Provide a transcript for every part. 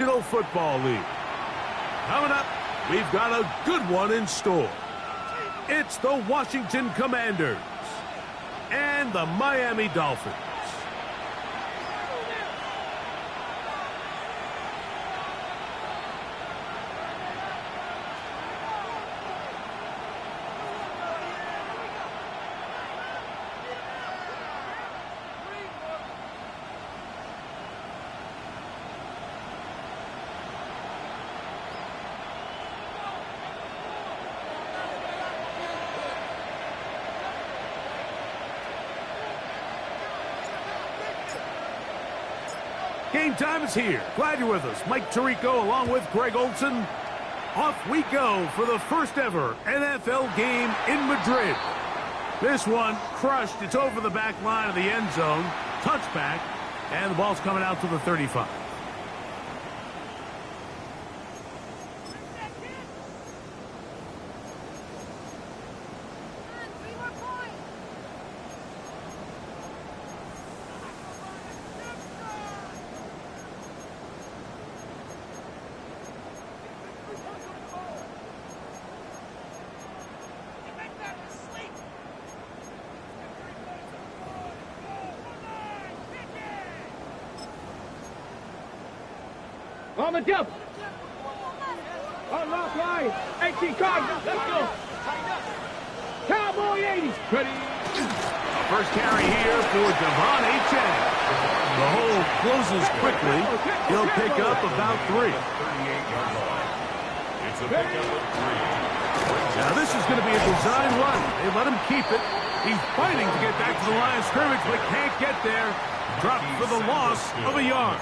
Football League. Coming up, we've got a good one in store. It's the Washington Commanders and the Miami Dolphins. Game time is here. Glad you're with us. Mike Tirico along with Greg Olson. Off we go for the first ever NFL game in Madrid. This one crushed. It's over the back line of the end zone. Touchback. And the ball's coming out to the 35. On the jump. Unlock line. 18 cards. Let's go. Cowboy 80s. Ready. First carry here for Devon Achane. The hole closes quickly. He'll pick up about 3. It's a pickup of 3. Now this is going to be a design run. They let him keep it. He's fighting to get back to the line of scrimmage, but can't get there. Dropped for the loss of a yard.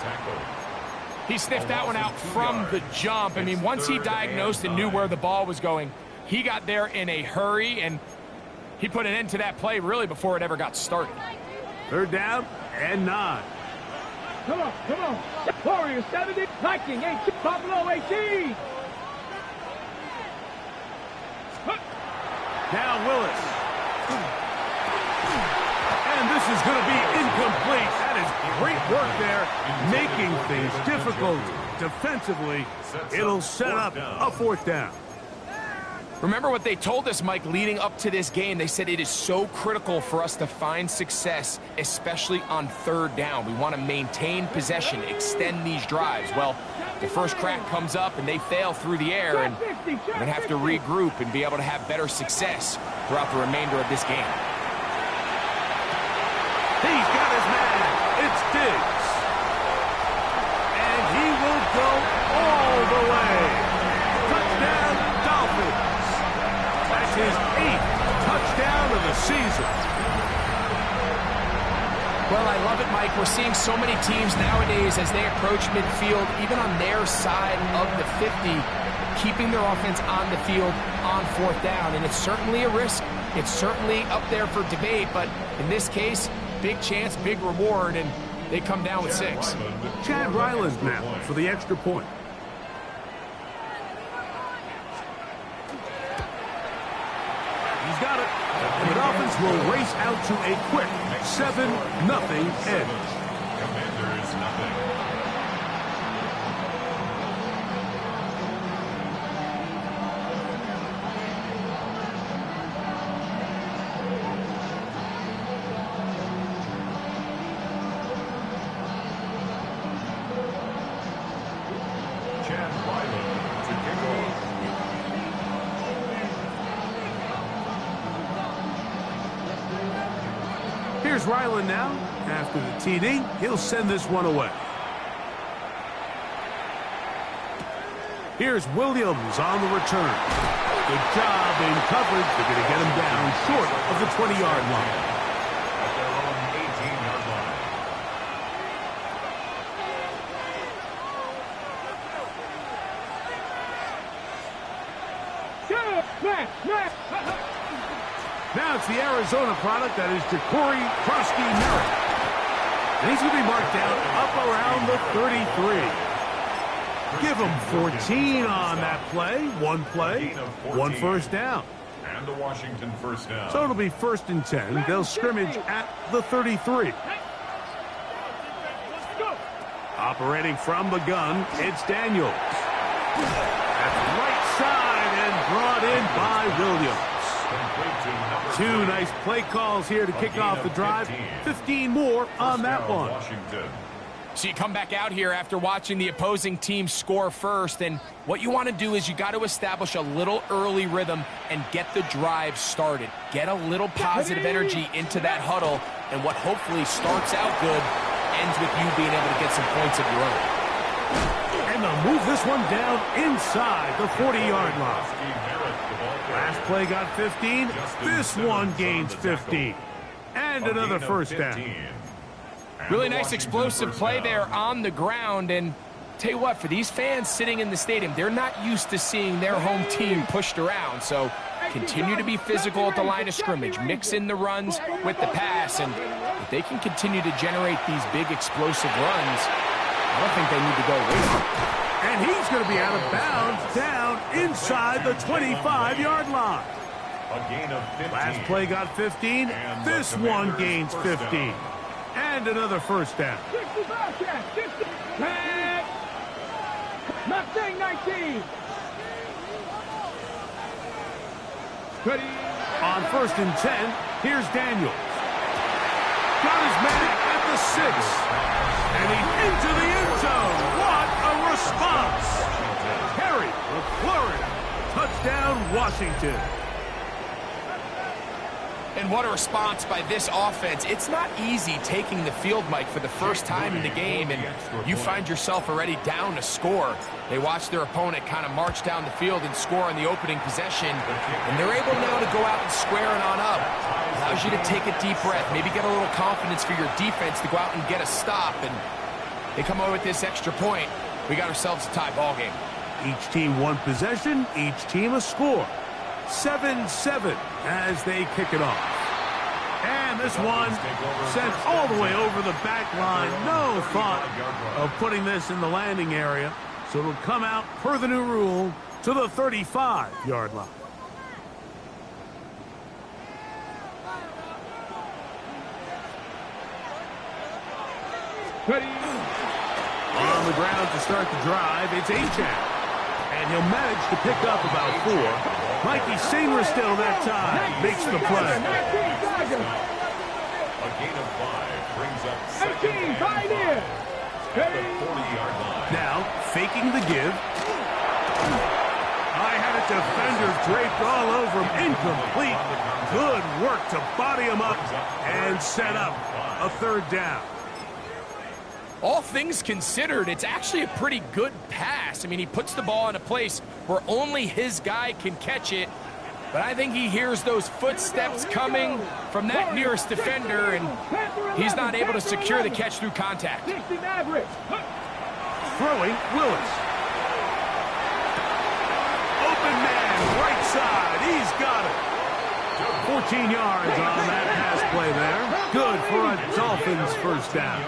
He sniffed that one out from the jump. I mean, once he diagnosed and knew where the ball was going, he got there in a hurry, and he put an end to that play really before it ever got started. Third down and 9. Come on, come on. Warriors 70, Viking 18, Buffalo 18. Now Willis. And this is going to be incomplete. That is great work there, making things difficult defensively. It'll set up a 4th down. Remember what they told us, Mike, leading up to this game. They said it is so critical for us to find success, especially on 3rd down. We want to maintain possession, extend these drives. Well, the first crack comes up and they fail through the air, and we're going to have to regroup and be able to have better success throughout the remainder of this game. He's got his man. It's Diggs. And he will go all the way. Touchdown, Dolphins. That's his 8th touchdown of the season. Well, I love it, Mike. We're seeing so many teams nowadays as they approach midfield, even on their side of the 50, keeping their offense on the field on 4th down. And it's certainly a risk. It's certainly up there for debate, but in this case, big chance, big reward, and they come down with 6. Chad Ryland now for the extra point. He's got it. And the Dolphins will race out to a quick 7-0 edge. Commanders nothing. Here's Ryland now. After the TD, he'll send this one away. Here's Williams on the return. Good job in coverage. They're going to get him down short of the 20-yard line. At their own 18-yard line. Now it's the Arizona product, that is Ja'Cory Krosky-Merritt. And he's going to be marked down up around the 33. Give him 14 on that play. One play, 1 first down. And the Washington first down. So it'll be 1st and 10. They'll scrimmage at the 33. Operating from the gun, it's Daniels. That's right side and brought in by Williams. Two nice play calls here to kick off the drive. 15 more on that one. So you come back out here after watching the opposing team score first, and what you want to do is you got to establish a little early rhythm and get the drive started. Get a little positive energy into that huddle, and what hopefully starts out good ends with you being able to get some points of your own. And they'll move this one down inside the 40-yard line. Last play got 15. This one gains 15. And another first down. Really nice explosive play there on the ground, and tell you what, for these fans sitting in the stadium, they're not used to seeing their home team pushed around, so continue to be physical at the line of scrimmage, mix in the runs with the pass, and if they can continue to generate these big explosive runs, I don't think they need to go away. And he's going to be out of bounds down inside the 25-yard line. A gain of 15. Last play got 15. This one gains 15. And another first down. 65 catch, 60. Mustang 19. Ready. On 1st and 10, here's Daniels. Got his man at the 6. And he's into the end zone. What a response. Perry with Flurry. Touchdown, Washington. And what a response by this offense. It's not easy taking the field, Mike, for the first time in the game, and you find yourself already down to score. They watch their opponent kind of march down the field and score on the opening possession, and they're able now to go out and square it on up. Allows you to take a deep breath, maybe get a little confidence for your defense to go out and get a stop, and they come away with this extra point. We got ourselves a tie ball game. Each team one possession, each team a score. 7-7 as they kick it off. And this one sent all the way over the back line. No thought of putting this in the landing area. So it'll come out per the new rule to the 35-yard line. Ready. On the ground to start the drive, it's Achane. And he'll manage to pick up about 4. Mikey Singer still that time makes the play. A gain of 5 brings up 18, pioneer. at the 40-yard line. Now, faking the give. I had a defender draped all over him. Incomplete. Good work to body him up and set up a third down. All things considered, it's actually a pretty good pass. I mean, he puts the ball in a place where only his guy can catch it. But I think he hears those footsteps coming from that nearest defender, and he's not able to secure the catch through contact. Throwing, Willis. Open man, right side. He's got it. 14 yards on that pass play there. Good for a Dolphins first down.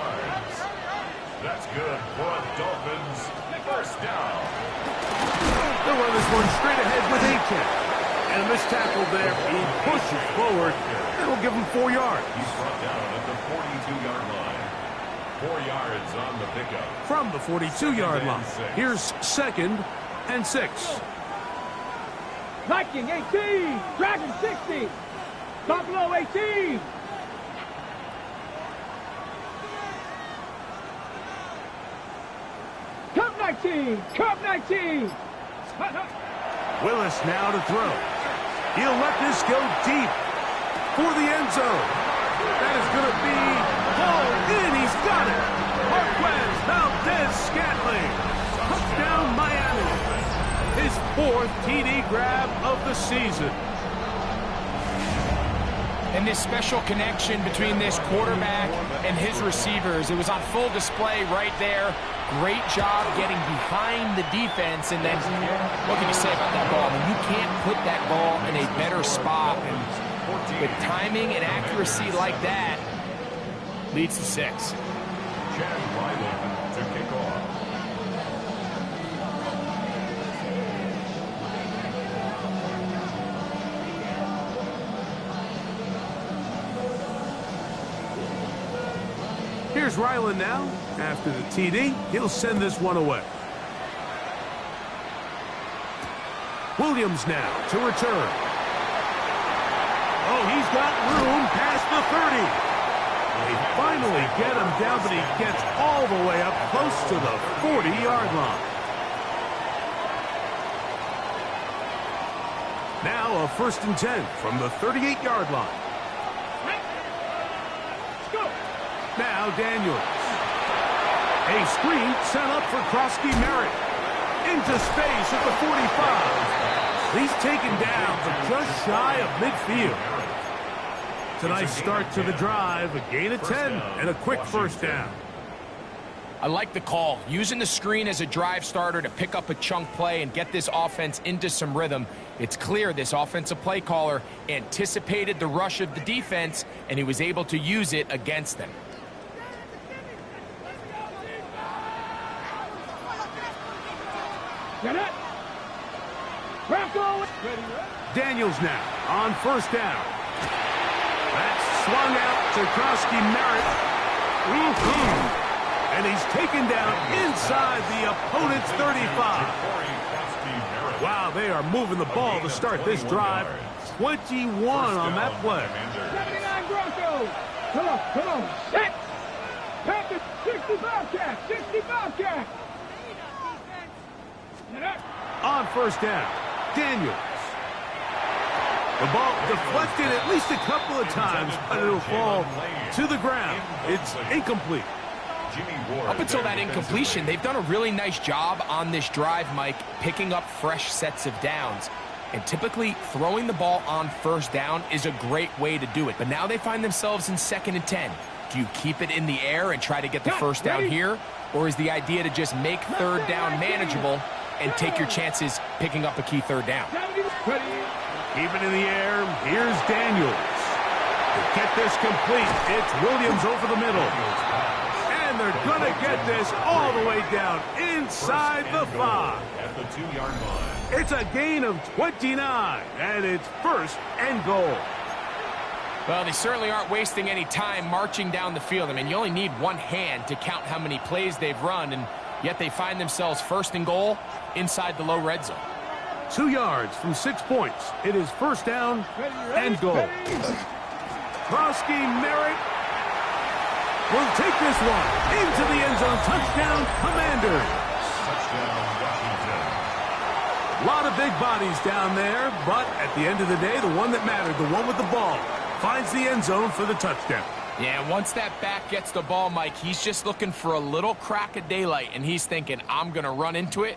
That's good for a Dolphins first down. They'll run this one straight ahead with Achane. And a missed tackle there. He pushes forward. That'll give him 4 yards. He's brought down at the 42-yard line. 4 yards on the pickup. From the 42-yard line. Here's 2nd and 6. Viking 18, Dragon 60, Buffalo 18. Cup 19, Cup 19. Willis now to throw. He'll let this go deep for the end zone. That is going to be hauled in. He's got it. Marquez Valdez-Scantling. Touchdown Miami. His 4th TD grab of the season. And this special connection between this quarterback and his receivers, it was on full display right there. Great job getting behind the defense, and then what can you say about that ball? I mean, you can't put that ball in a better spot, and with timing and accuracy like that, leads to 6. Chad Ryland to kick off. Here's Ryland now, After the TD, he'll send this one away. Williams now to return. Oh, he's got room past the 30. They finally get him down, but he gets all the way up close to the 40-yard line. Now a 1st and 10 from the 38-yard line. Now Daniels. A screen set up for Krosky Merritt. Into space at the 45. He's taken down, but just shy of midfield. It's a nice start to the drive. A gain of 10 and a quick 1st down. I like the call. Using the screen as a drive starter to pick up a chunk play and get this offense into some rhythm. It's clear this offensive play caller anticipated the rush of the defense, and he was able to use it against them. Daniels now on 1st down. That's swung out to Krosky Merritt. And he's taken down inside the opponent's 35. Wow, they are moving the ball to start this drive. 21 on that play. 79 Broncos. Come on. Set. Panthers, 65 cat. 65 cat. On 1st down, Daniels. The ball deflected at least a couple of times, but it'll fall to the ground. It's incomplete. Up until that incompletion, they've done a really nice job on this drive, Mike, picking up fresh sets of downs. And typically, throwing the ball on 1st down is a great way to do it. But now they find themselves in 2nd and 10. Do you keep it in the air and try to get the 1st down here? Or is the idea to just make 3rd down manageable and take your chances picking up a key 3rd down? Keep it in the air. Here's Daniels. To get this complete, it's Williams over the middle. And they're going to get this all the way down inside the 5. At the 2-yard line. It's a gain of 29, and it's 1st and goal. Well, they certainly aren't wasting any time marching down the field. I mean, you only need one hand to count how many plays they've run, and yet they find themselves 1st and goal inside the low red zone. 2 yards from 6 points. It is 1st down and goal. Krosky Merritt will take this one into the end zone. Touchdown, Commanders. Touchdown, Washington. A lot of big bodies down there, but at the end of the day, the one that mattered, the one with the ball, finds the end zone for the touchdown. Yeah, once that back gets the ball, Mike, he's just looking for a little crack of daylight, and he's thinking, I'm going to run into it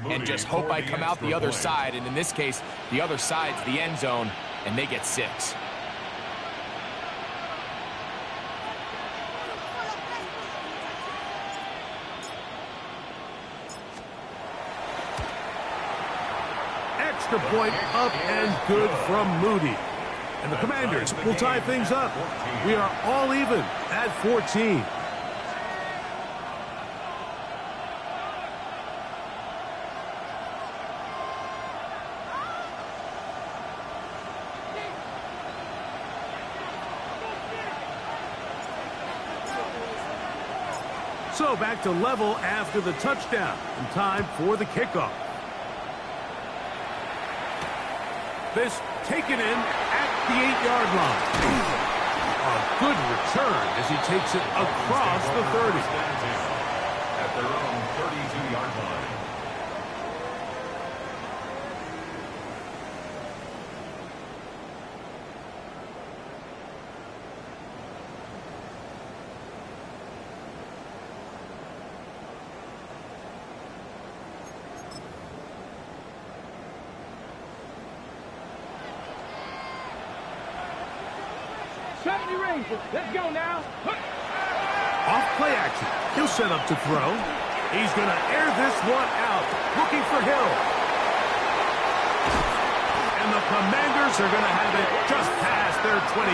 and just hope I come out the other side. And in this case, the other side's the end zone, and they get 6. Extra point up and good from Moody. And the Commanders will tie things up. We are all even at 14. So back to level after the touchdown. And time for the kickoff. This taken in at the 8-yard line. A good return as he takes it across the 30. At their own 32-yard line. Let's go now. Off play action. He'll set up to throw. He's going to air this one out. Looking for Hill. And the Commanders are going to have it just past their 25.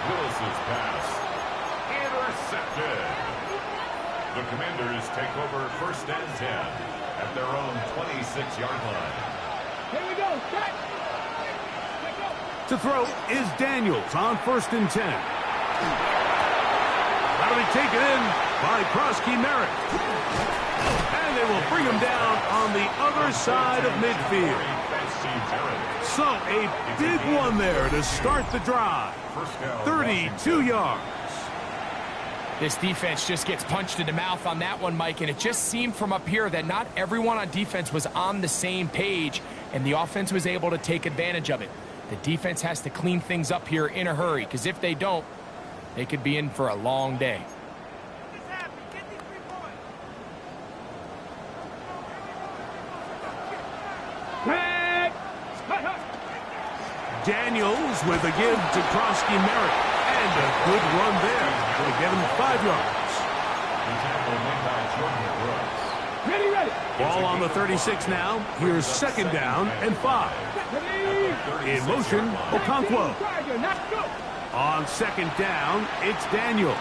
Willis's pass. Intercepted. The Commanders take over 1st and 10 at their own 26-yard line. Here we go. Set. To throw is Daniels on 1st and 10. Got to be taken in by Krosky Merritt. And they will bring him down on the other side of midfield. So a big one there to start the drive. 32 yards. This defense just gets punched in the mouth on that one, Mike, and it just seemed from up here that not everyone on defense was on the same page, and the offense was able to take advantage of it. The defense has to clean things up here in a hurry, because if they don't, they could be in for a long day. Daniels with a give to Krosky Merritt. And a good run there. Going to get him 5 yards. Ready. Ball on the 36 now. Here's second down and 5. In motion, Okonkwo. On second down, it's Daniels.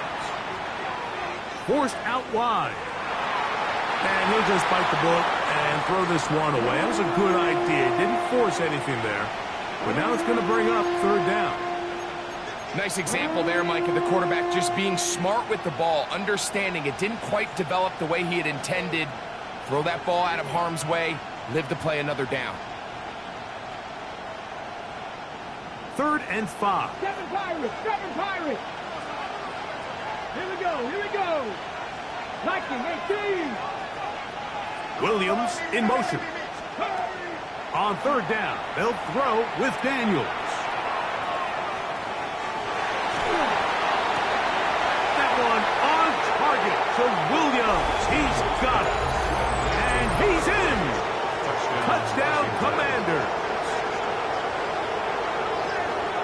Forced out wide. And he'll just bite the bullet and throw this one away. That was a good idea. Didn't force anything there. But now it's going to bring up third down. Nice example there, Mike, of the quarterback just being smart with the ball, understanding it didn't quite develop the way he had intended. Throw that ball out of harm's way, live to play another down. 3rd and 5. Seven Pirates. Here we go. Viking 18. Williams in motion. On third down, they'll throw with Daniels. That one on target to Williams. He's got it. And he's in. Touchdown, Commanders.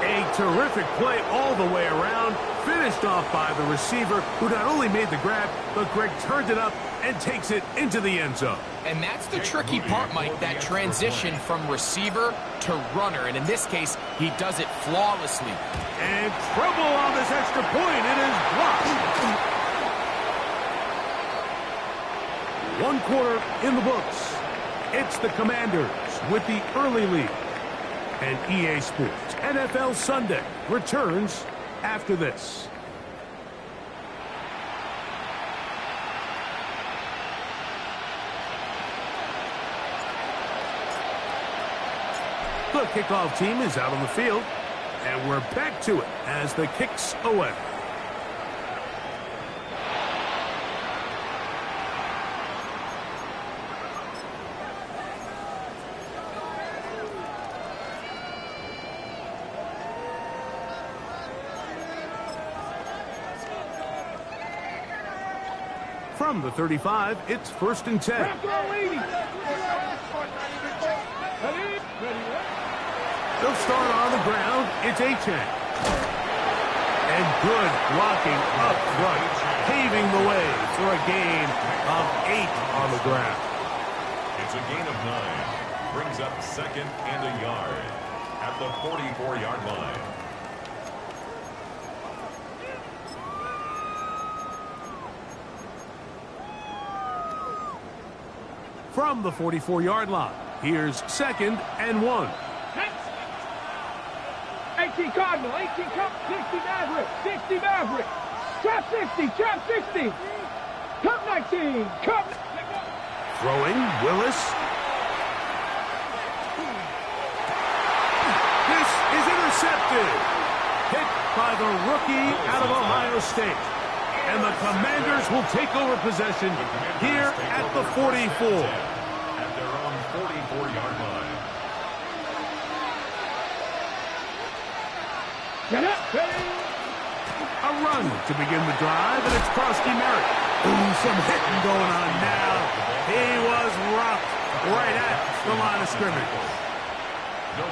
A terrific play all the way around. Finished off by the receiver, who not only made the grab, but Greg turned it up and takes it into the end zone. And that's the tricky part, Mike, that transition from receiver to runner. And in this case, he does it flawlessly. And trouble on this extra point. It is blocked. 1 quarter in the books. It's the Commanders with the early lead. And EA Sports NFL Sunday returns after this. The kickoff team is out on the field, and we're back to it as the kick's away. From the 35, it's 1st and 10. They'll start on the ground. It's A-Chain. And good blocking up front, paving the way for a gain of 8 on the ground. It's a gain of 9. Brings up 2nd and a yard at the 44-yard line. From the 44-yard line, here's 2nd and 1. 18 Cardinal, 18 Cup, 60 Maverick. Trap 60. Cup 19, Cup. Throwing, Willis. This is intercepted. Hit by the rookie out of Ohio State. And the Commanders will take over possession here at the 44. At their own 44-yard line. Get up, ready. A run to begin the drive, and it's Krosky Merritt. Ooh, some hitting going on now. He was rocked right at the line of scrimmage.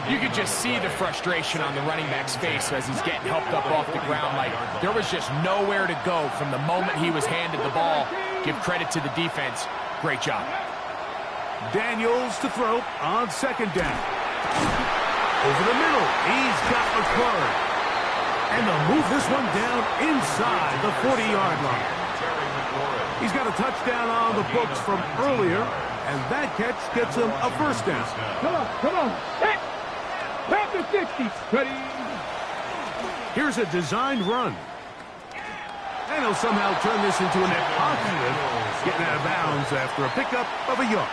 You could just see the frustration on the running back's face as he's getting helped up off the ground. Like, there was just nowhere to go from the moment he was handed the ball. Give credit to the defense. Great job. Daniels to throw on 2nd down. Over the middle, he's got McClure. And they'll move this one down inside the 40-yard line. He's got a touchdown on the books from earlier, and that catch gets him a 1st down. Come on. Panther 60. Ready. Here's a designed run. And he'll somehow turn this into a net positive, getting out of bounds after a pickup of a yard.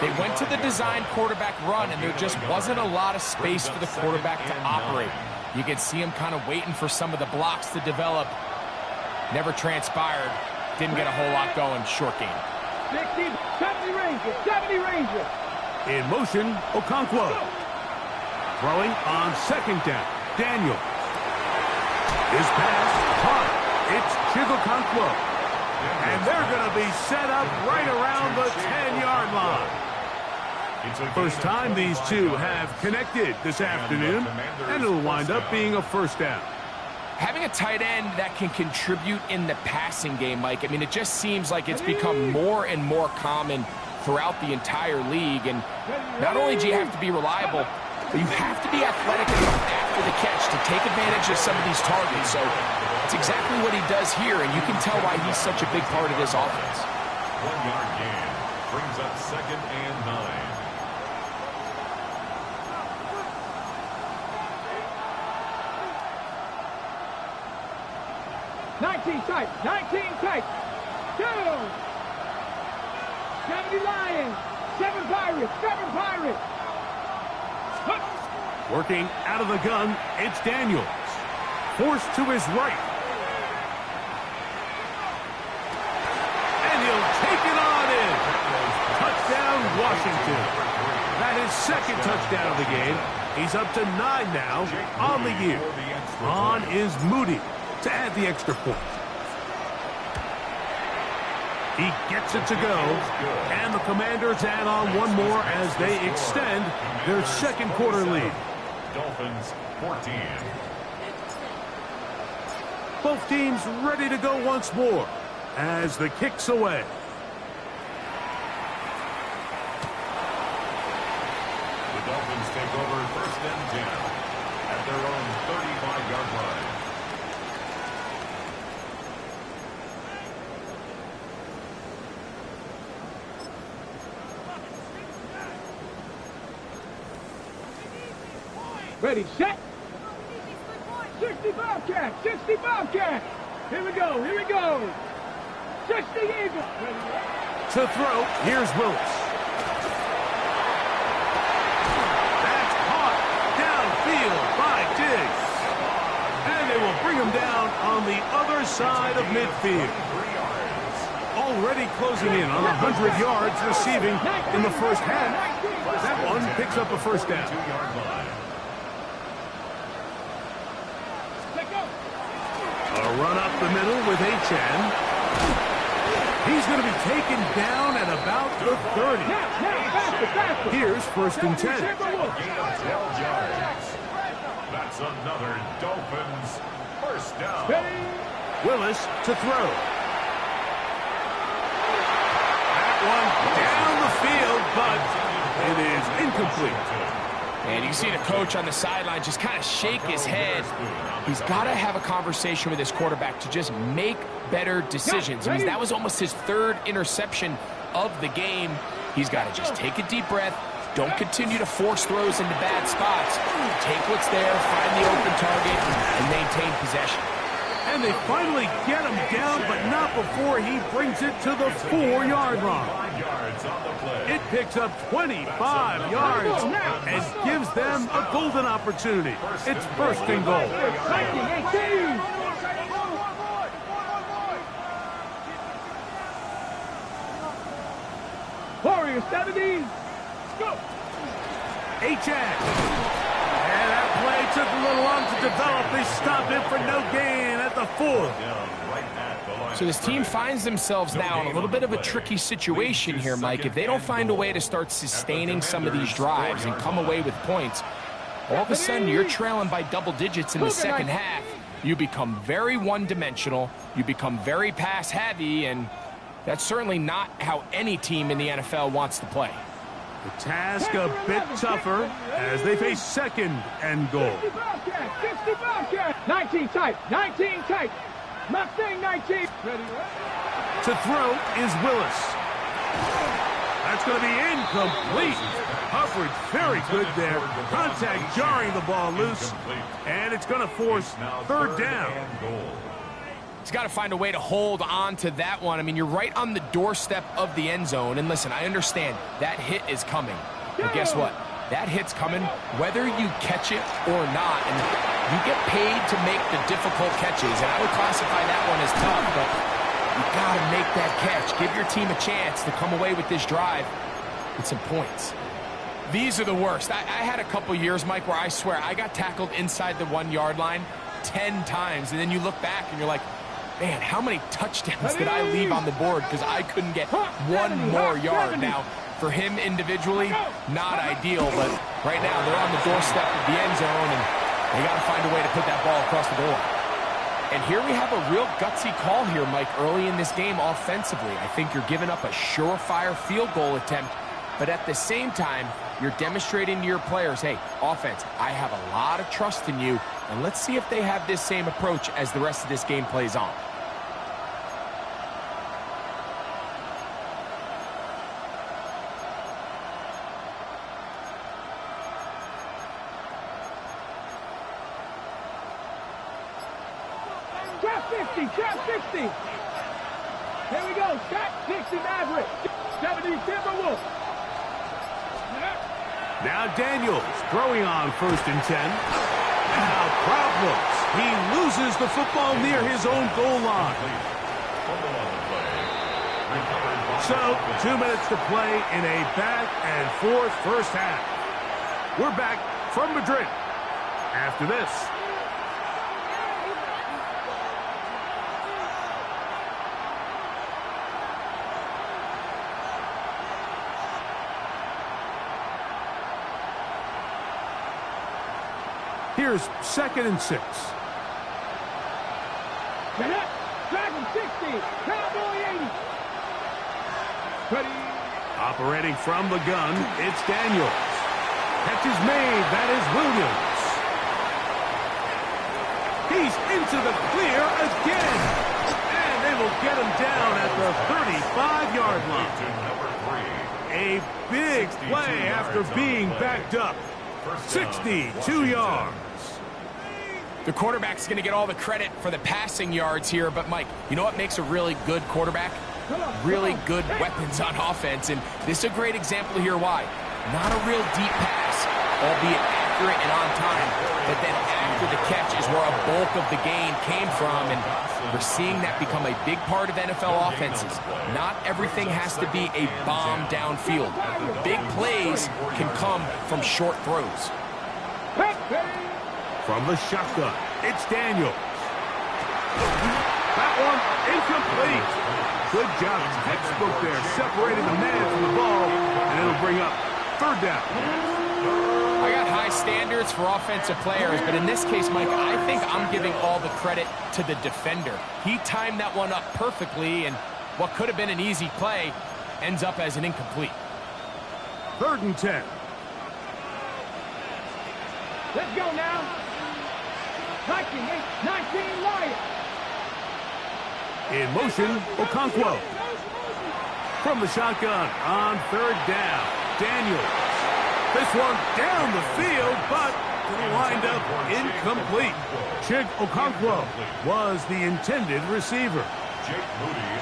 They went to the design quarterback run, and there just wasn't a lot of space for the quarterback to operate. You can see him kind of waiting for some of the blocks to develop. Never transpired. Didn't get a whole lot going. Short game. 60, 70 Rangers, 70 Rangers. In motion, Okonkwo. Throwing on second down. Daniel. His pass caught. It's Chigokonkwo. And they're going to be set up right around the 10-yard line. First time these two have connected this afternoon, and it'll wind up being a first down. Having a tight end that can contribute in the passing game, Mike, I mean, it just seems like it's become more and more common throughout the entire league. And not only do you have to be reliable, but you have to be athletic enough after the catch to take advantage of some of these targets. So it's exactly what he does here, and you can tell why he's such a big part of this offense. 1 yard gain brings up 2nd and 9. 19 tight, 19 tight. 2. 70 Lions, 7 Pirates, 7 Pirates. Working out of the gun, it's Daniels. Forced to his right. And he'll take it on in. Touchdown, Washington. That is second touchdown of the game. He's up to 9 now on the year. On is Moody to add the extra point. He gets it to go, and the Commanders add on one more as they extend their second quarter lead. Dolphins 14. Both teams ready to go once more as the kick's away. The Dolphins take over 1st and 10 at their own 35-yard line. Ready, set. 60 Bobcat, 60 Bobcat. Here we go, here we go. 60 Eagles. To throw, here's Willis. That's caught downfield by Diggs. And they will bring him down on the other side of midfield. Already closing in on 100 yards receiving in the first half. That one picks up a first down. 2-yard line. A run up the middle with HN. He's going to be taken down at about the 30. Here's 1st and 10. Gain of 12 yards. That's another Dolphins first down. Willis to throw. That one down the field, but it is incomplete. And you see the coach on the sideline just kind of shake his head. He's got to have a conversation with his quarterback to just make better decisions. I mean, that was almost his 3rd interception of the game. He's got to just take a deep breath. Don't continue to force throws into bad spots. Take what's there, find the open target, and maintain possession. And they finally get him down, but not before he brings it to the 4-yard line. It picks up 25 yards and gives them a golden opportunity. It's 1st and goal. 19, 18. Warriors 70. Go. HN. And that play took a little long to develop. They stopped it for no gain at the 4. So this team finds themselves now in a little bit of a tricky situation here, Mike. If they don't find a way to start sustaining some of these drives and come away with points, all of a sudden you're trailing by double digits in the second half. You become very one-dimensional. You become very pass-heavy, and that's certainly not how any team in the NFL wants to play. The task a bit tougher as they face 2nd and goal. 60 Bobcat. 19 tight, 19 tight. Mustang 19. To throw is Willis. That's going to be incomplete. Coverage very good there. Contact jarring the ball loose. And it's going to force 3rd down. He's got to find a way to hold on to that one. I mean, you're right on the doorstep of the end zone. And listen, I understand that hit is coming. But guess what? That hit's coming whether you catch it or not. And you get paid to make the difficult catches. And I would classify that one as tough, but you got to make that catch. Give your team a chance to come away with this drive with some points. These are the worst. I had a couple years, Mike, where I swear I got tackled inside the 1 yard line 10 times. And then you look back and you're like, man, how many touchdowns did I leave on the board because I couldn't get one more yard? Now, for him individually, not ideal, but right now they're on the doorstep of the end zone, and they got to find a way to put that ball across the goal. And here we have a real gutsy call here, Mike, early in this game offensively. I think you're giving up a surefire field goal attempt, but at the same time, you're demonstrating to your players, hey, offense, I have a lot of trust in you, and let's see if they have this same approach as the rest of this game plays on. Trap 60. Here we go. Trap 60 Maverick. 70 Timberwolf. Now Daniels throwing on 1st and 10. Now problems. He loses the football near his own goal line. So 2 minutes to play in a back and forth first half. We're back from Madrid after this. Here's 2nd and 6. Dragon 60. Cowboy 80. Ready. Operating from the gun, it's Daniels. Catch is made. That is Williams. He's into the clear again. And they will get him down at the 35-yard line. A big play after being backed up. 62 yards. The quarterback's going to get all the credit for the passing yards here, but Mike, you know what makes a really good quarterback? Really good weapons on offense, and this is a great example here why. Not a real deep pass, albeit accurate and on time, but then after the catch is where a bulk of the gain came from, and we're seeing that become a big part of NFL offenses. Not everything has to be a bomb downfield. Big plays can come from short throws. From the shotgun, it's Daniels. That one incomplete. Good job. Textbook there, separating the man from the ball, and it'll bring up 3rd down. I got high standards for offensive players, but in this case, Mike, I think I'm giving all the credit to the defender. He timed that one up perfectly, and what could have been an easy play ends up as an incomplete. 3rd and 10. Let's go now. 19 Lions. In motion, Okonkwo. From the shotgun on 3rd down, Daniels. This one down the field, but it'll wind up incomplete. Chig Okonkwo was the intended receiver.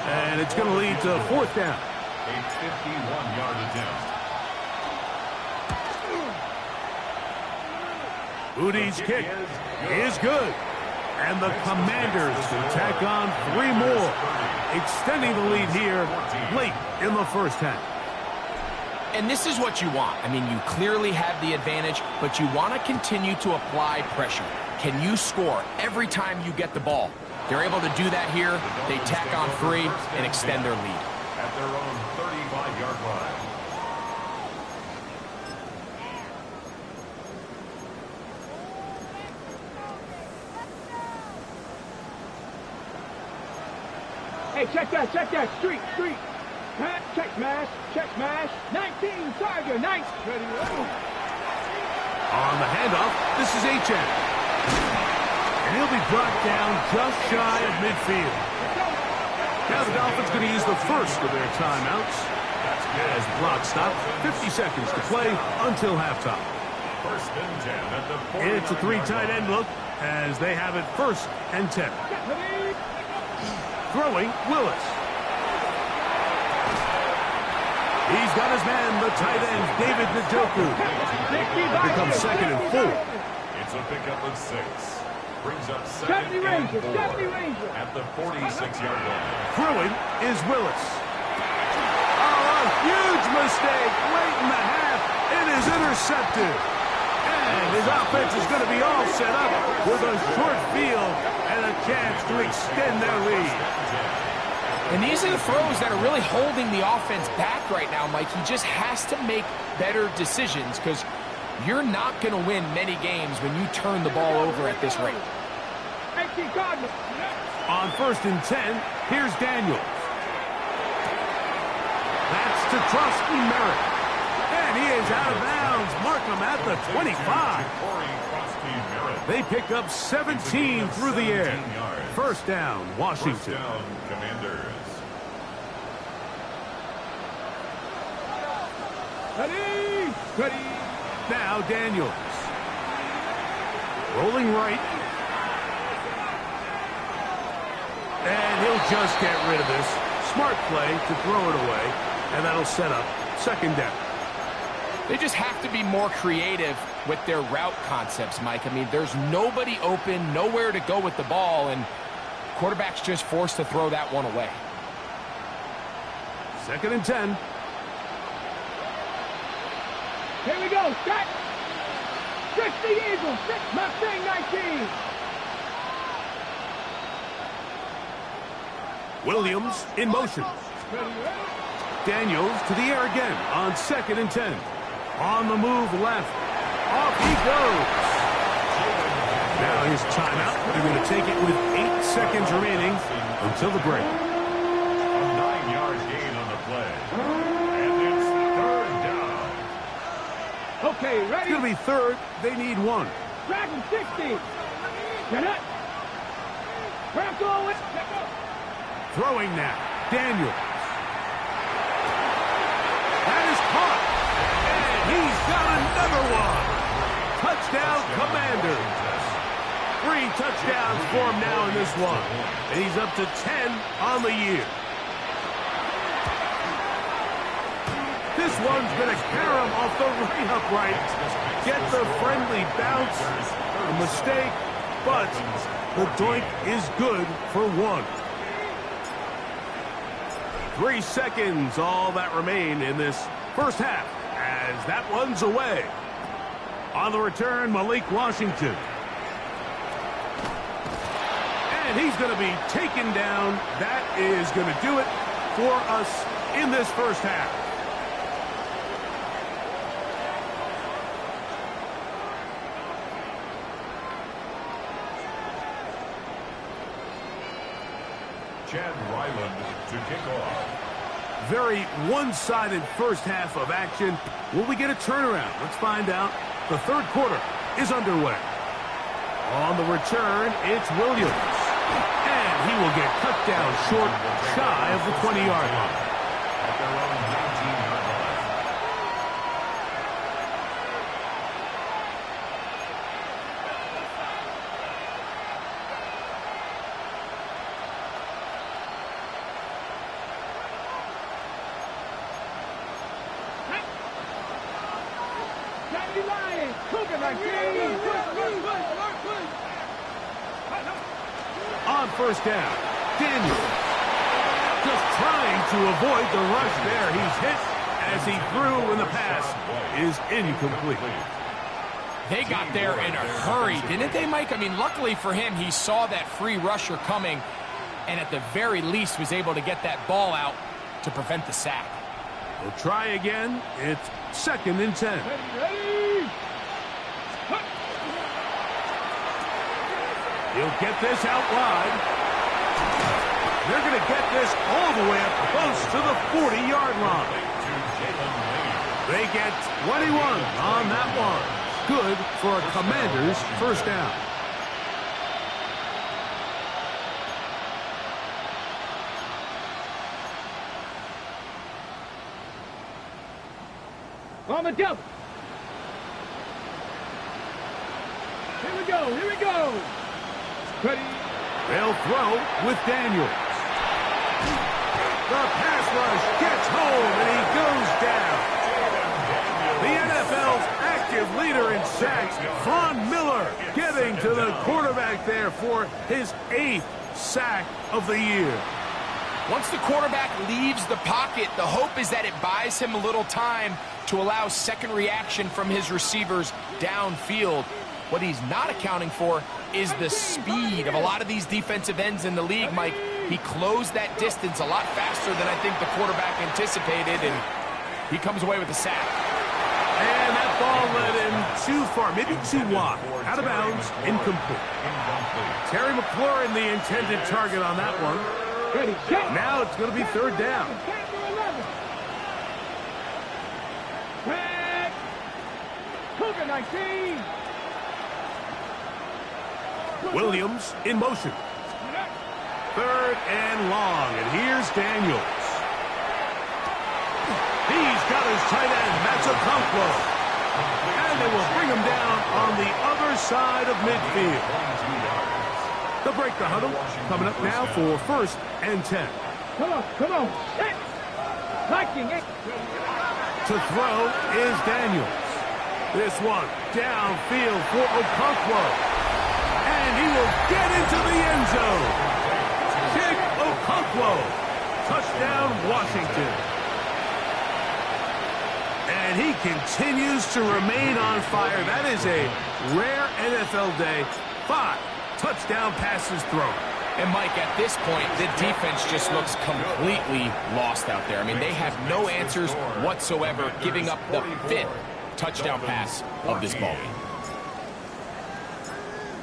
And it's going to lead to 4th down. A 51-yard attempt. Udi's kick is good. And the Commanders can tack on 3 more, extending the lead here late in the first half. And this is what you want. I mean, you clearly have the advantage, but you want to continue to apply pressure. Can you score every time you get the ball? They're able to do that here. They tack on 3 and extend their lead. At their own 35-yard line. Hey, check that. Street. Check smash. 19, Tiger, 9. Ready, On the handoff, this is HN. And he'll be brought down just shy of midfield. Now the Dolphins going to use the first of their timeouts. As the clock stops, 50 seconds to play until halftime. 1st and 10 at the 40. It's a 3 tight end look as they have it 1st and 10. Throwing, Willis. He's got his man, the tight end, David Njoku. It becomes 2nd and 4. It's a pickup of 6. Brings up 2nd and 4 at the 46-yard line. Throwing is Willis. Oh, a huge mistake late in the half. It is intercepted. And his offense is going to be all set up with a short field and a chance to extend their lead. And these are the throws that are really holding the offense back right now, Mike. He just has to make better decisions because you're not going to win many games when you turn the ball over at this rate. On 1st and 10, here's Daniels. That's to Trusty Merritt. And he is out of bounds. Mark him at the 25. They pick up 17 through the air. 1st down, Washington. 1st down, Commanders. Ready. Now Daniels. Rolling right. And he'll just get rid of this. Smart play to throw it away. And that'll set up 2nd down. They just have to be more creative with their route concepts, Mike. I mean, there's nobody open, nowhere to go with the ball, and quarterback's just forced to throw that one away. 2nd and 10. Here we go. Set. 60 Eagles. Mustang 19. Williams in motion. Daniels to the air again on 2nd and 10. On the move left. Off he goes. Now his timeout. They're going to take it with 8 seconds remaining until the break. A 9-yard gain on the play. And it's 3rd down. Okay, ready. It's going to be 3rd. They need 1. Dragon 60. Get it. Crack all it. Throwing now. Daniels. That is caught. And he's got another one. Touchdown, Commanders. 3 touchdowns for him now in this one. And he's up to 10 on the year. This one's going to carry him off the right upright. Get the friendly bounce. A mistake, but the doink is good for 1. 3 seconds, all that remain in this first half, as that one's away. On the return, Malik Washington. And he's going to be taken down. That is going to do it for us in this first half. Chad Ryland to kick off. Very one-sided first half of action. Will we get a turnaround? Let's find out. The 3rd quarter is underway. On the return, it's Williams. And he will get cut down short, shy of the 20-yard line. At their own 19-yard line. On 1st down, Daniels. Just trying to avoid the rush there. He's hit as he threw, and the pass is incomplete. They got there in a hurry, didn't they, Mike? I mean, luckily for him, he saw that free rusher coming, and at the very least was able to get that ball out to prevent the sack. We'll try again. It's 2nd and 10. Ready. He'll get this out wide. They're going to get this all the way up close to the 40-yard line. They get 21 on that one. Good for a Commanders first down. On the double. Here we go. Ready. They'll throw with Daniels. The pass rush gets home, and he goes down. The NFL's active leader in sacks, Von Miller, getting to the quarterback there for his 8th sack of the year. Once the quarterback leaves the pocket, the hope is that it buys him a little time to allow second reaction from his receivers downfield. What he's not accounting for is the speed of a lot of these defensive ends in the league, Mike. He closed that distance a lot faster than I think the quarterback anticipated, and he comes away with a sack. And that ball led him too far, maybe too wide. Out of bounds, incomplete. Terry McLaurin, the intended target on that one. Now it's going to be third down. Cougar 19. Williams in motion. Third and long, and here's Daniels. He's got his tight end, that's Okonkwo. And they will bring him down on the other side of midfield. They'll break the huddle. Coming up now for 1st and 10. Come on. Set. Liking it. To throw is Daniels. This one downfield for Okonkwo. And he will get into the end zone. Kick Okonkwo. Touchdown, Washington. And he continues to remain on fire. That is a rare NFL day. 5 touchdown passes thrown. And, Mike, at this point, the defense just looks completely lost out there. I mean, they have no answers whatsoever, giving up the 5th touchdown pass of this ballgame.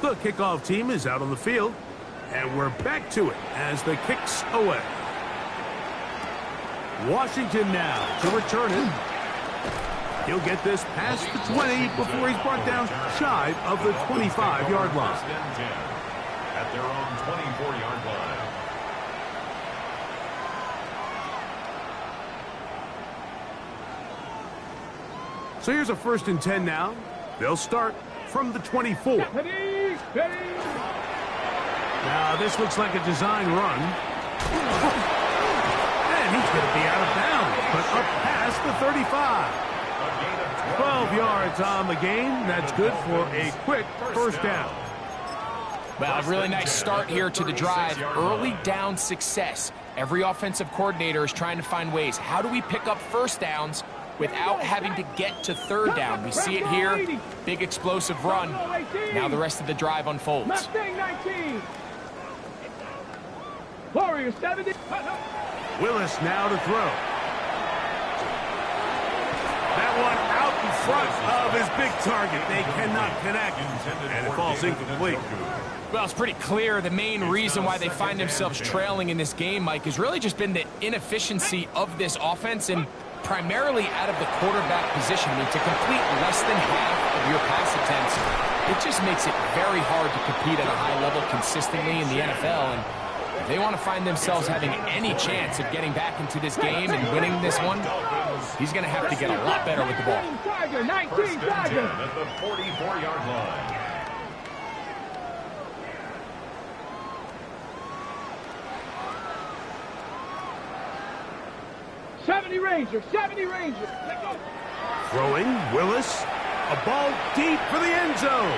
The kickoff team is out on the field, and we're back to it as the kicks away. Washington now to return it. He'll get this past the 20 before he's brought down shy of the 25-yard line. At their own 24-yard line. So here's a 1st and 10 now. They'll start from the 24. Now this looks like a design run. And he's going to be out of bounds, but up past the 35. 12 yards on the game. That's good for a quick 1st down. Well, a really nice start here to the drive. Early down success. Every offensive coordinator is trying to find ways. How do we pick up 1st downs without having to get to 3rd down? We see it here. Big explosive run. Now the rest of the drive unfolds. Mustang 19. Warrior 70. Willis now to throw. That one out in front of his big target. They cannot connect, and it falls incomplete. Well, it's pretty clear the main reason why they find themselves trailing in this game, Mike, has really just been the inefficiency of this offense and primarily out of the quarterback position. I mean, to complete less than half of your pass attempts, it just makes it very hard to compete at a high level consistently in the NFL. And if they want to find themselves having any chance of getting back into this game and winning this one, he's going to have to get a lot better with the ball. 19 Tiger. At the 44-yard line. 70 Rangers. Throwing, Willis. A ball deep for the end zone.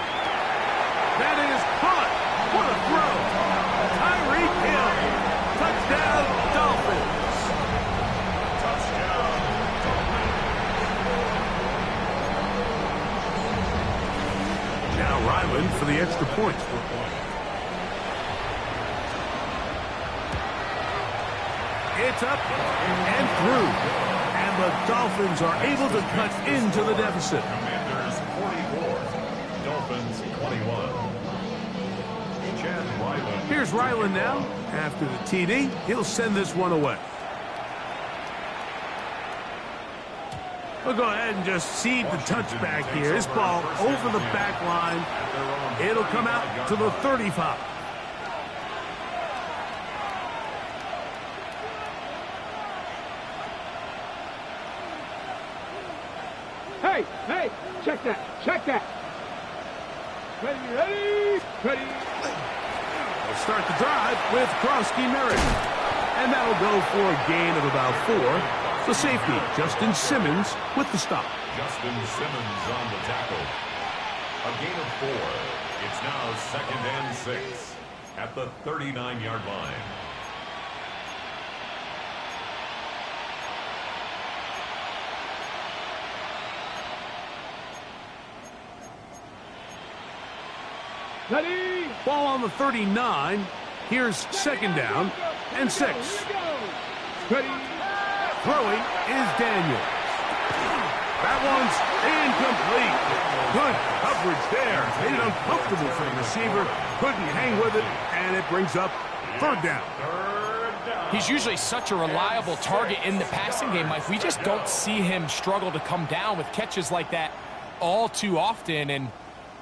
That is caught. What a throw. Tyreek Hill. Touchdown, Dolphins. Now Ryland for the extra point. It's up and through. And the Dolphins are able to cut into the deficit. Commanders 44, Dolphins 21. Chad Ryland. Here's Ryland now. After the TD, he'll send this one away. We'll go ahead and just cede the touchback here. This ball over the back line. It'll come out to the 35. Hey, check that. Ready. We'll start the drive with Krosky Merritt. And that'll go for a gain of about 4. The safety, Justin Simmons, with the stop. Justin Simmons on the tackle. A gain of 4. It's now 2nd and 6 at the 39-yard line. Ready? Ball on the 39. Here's 2nd down and 6. Ready? Throwing is Daniels. That one's incomplete. Good coverage there. Made it uncomfortable for the receiver. Couldn't hang with it, and it brings up 3rd down. He's usually such a reliable target in the passing game, Mike. We just don't see him struggle to come down with catches like that all too often. And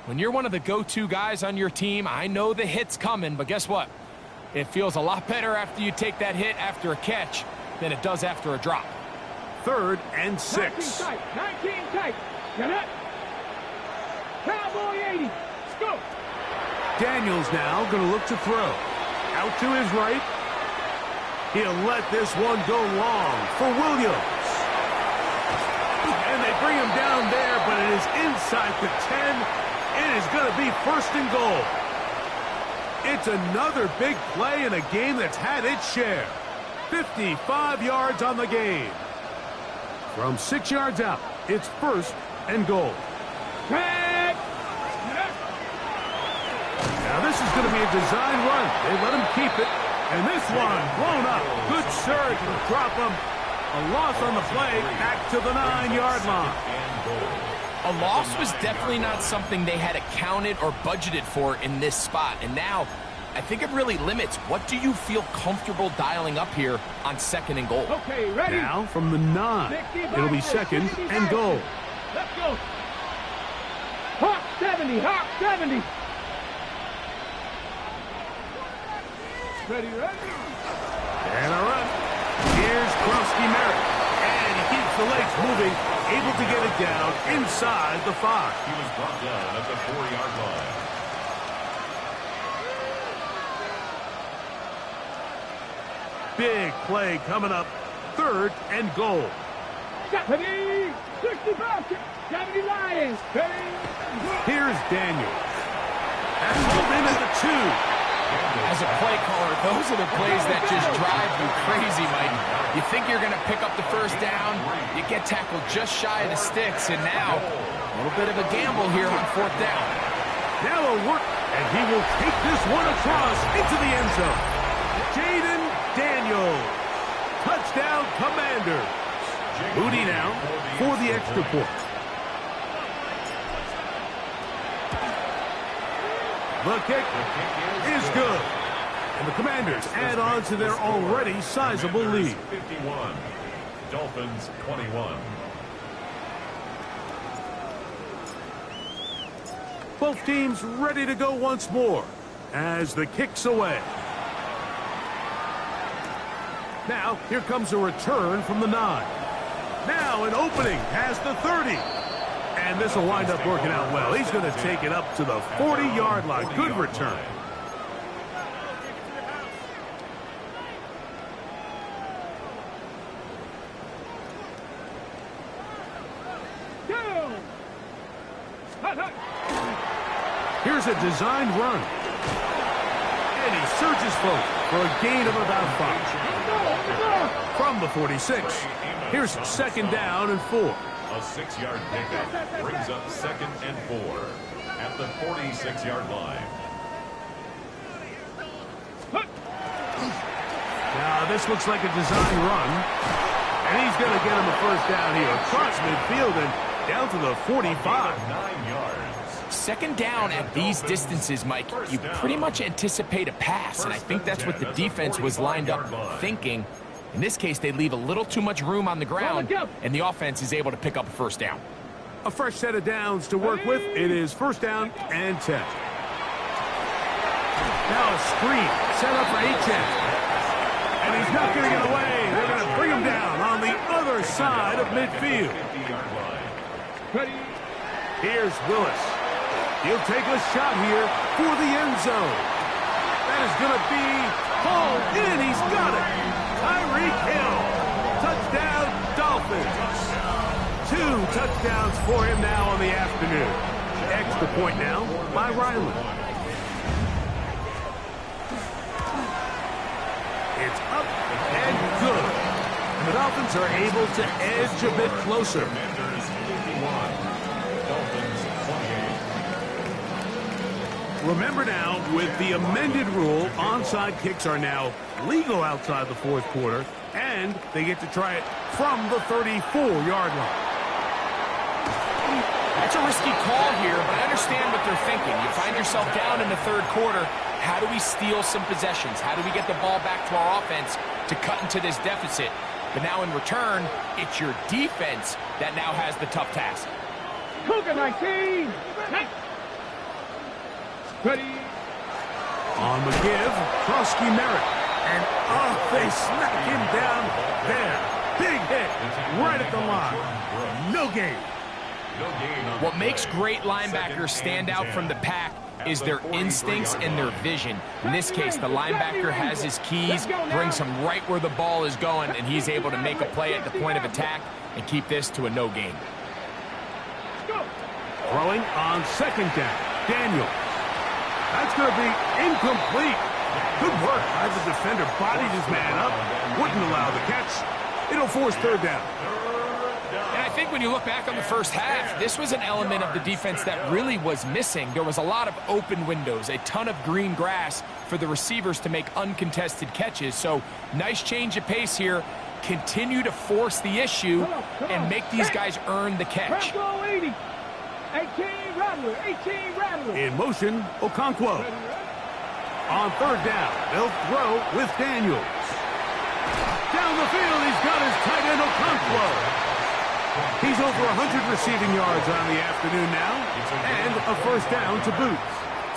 when you're one of the go-to guys on your team, I know the hit's coming, but guess what? It feels a lot better after you take that hit after a catch than it does after a drop. 3rd and 6. 19 tight. Get it? Cowboy 80. Let's go. Daniels now going to look to throw. Out to his right. He'll let this one go long for Williams. And they bring him down there, but it is inside the 10. It is going to be 1st and goal. It's another big play in a game that's had its share. 55 yards on the game. From 6 yards out, it's 1st and goal. Back. Now this is going to be a design run. They let him keep it. And this one blown up. Good surge to drop him. A loss on the play back to the 9-yard line. A loss was definitely not something they had accounted or budgeted for in this spot. And now, I think it really limits. What do you feel comfortable dialing up here on 2nd and goal? Okay, ready? Now from the 9, it'll be 2nd and goal. Let's go. Hawk 70, Hawk 70. Ready? And a run. Here's Krusty Merritt. And he keeps the legs moving, able to get it down inside the 5. He was brought down at the 4-yard line. Big play coming up. 3rd and goal. Ready? 60 Falcons. 70 Lions. Ready? Here's Daniels. That's pulled in at the 2. As a play caller, those are the plays that just drive you crazy, Mike. You think you're going to pick up the 1st down, you get tackled just shy of the sticks, and now a little bit of a gamble here on 4th down. Now a work, and he will take this one across into the end zone. Jaden Daniels. Touchdown, Commanders. Moody now for the extra point. The kick is good. And the Commanders add on to their already sizable lead. 51. Dolphins 21. Both teams ready to go once more as the kick's away. Now, here comes a return from the 9. Now an opening past the 30. And this will wind up working out well. He's going to take it up to the 40-yard line. Good return. Here's a designed run. And he surges forward for a gain of about 5. From the 46. Here's 2nd down and 4. A 6-yard pickup brings up 2nd and 4 at the 46-yard line. Now this looks like a design run. And he's going to get him a 1st down here. Across midfield and down to the 45. 9 yards. 2nd down at these distances, Mike, you pretty much anticipate a pass. And I think that's what the defense was lined up thinking. In this case, they leave a little too much room on the ground, and the offense is able to pick up a 1st down. A fresh set of downs to work with. It is 1st down and 10. Now a screen set up for HN. And he's not going to get away. They're going to bring him down on the other side of midfield. Here's Willis. He'll take a shot here for the end zone. That is going to be hauled in. He's got it. Tyreek Hill. Touchdown, Dolphins. 2 touchdowns for him now on the afternoon. Extra point now by Riley. It's up and good. And the Dolphins are able to edge a bit closer. Remember now, with the amended rule, onside kicks are now legal outside the fourth quarter, and they get to try it from the 34-yard line. That's a risky call here, but I understand what they're thinking. You find yourself down in the third quarter. How do we steal some possessions? How do we get the ball back to our offense to cut into this deficit? But now in return, it's your defense that now has the tough task. Cougar 19. Ready. On the give, Krosky Merritt. And they smack him down there. Big hit right at the line. No gain. What makes great linebackers stand out from the pack is their instincts and their vision. In this case, the linebacker has his keys, brings him right where the ball is going, and he's able to make a play at the point of attack and keep this to a no gain. Throwing on second down, Daniel. That's going to be incomplete. Good work as the defender bodied his man up, wouldn't allow the catch. It'll force third down. And I think when you look back on the first half, this was an element of the defense that really was missing. There was a lot of open windows, a ton of green grass for the receivers to make uncontested catches. So nice change of pace here. Continue to force the issue and make these guys earn the catch. 18 Rattler. In motion, Okonkwo. On third down, they'll throw with Daniels. Down the field, he's got his tight end Okonkwo. He's over 100 receiving yards on the afternoon now, and a first down to boot.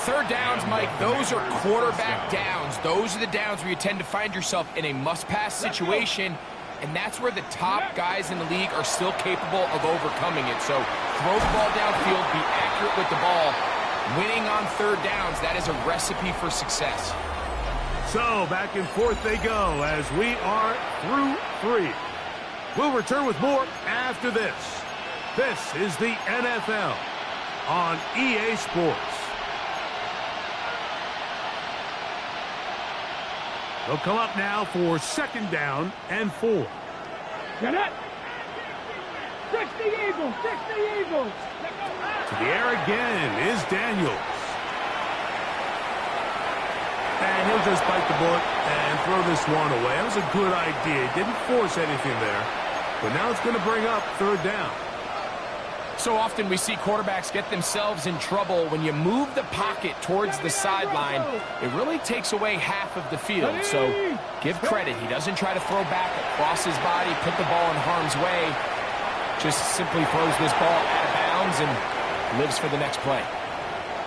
Third downs, Mike, those are quarterback downs. Those are the downs where you tend to find yourself in a must-pass situation, and that's where the top guys in the league are still capable of overcoming it. So throw the ball downfield, be accurate with the ball. Winning on third downs, that is a recipe for success. So back and forth they go as we are through 3. We'll return with more after this. This is the NFL on EA Sports. They'll come up now for second down and 4. Get it. 60 Eagles. To the air again is Daniels. And he'll just bite the bullet and throw this one away. That was a good idea. Didn't force anything there. But now it's going to bring up third down. So often we see quarterbacks get themselves in trouble. When you move the pocket towards the sideline, it really takes away half of the field. So give credit. He doesn't try to throw back across his body, put the ball in harm's way. Just simply throws this ball out of bounds and lives for the next play.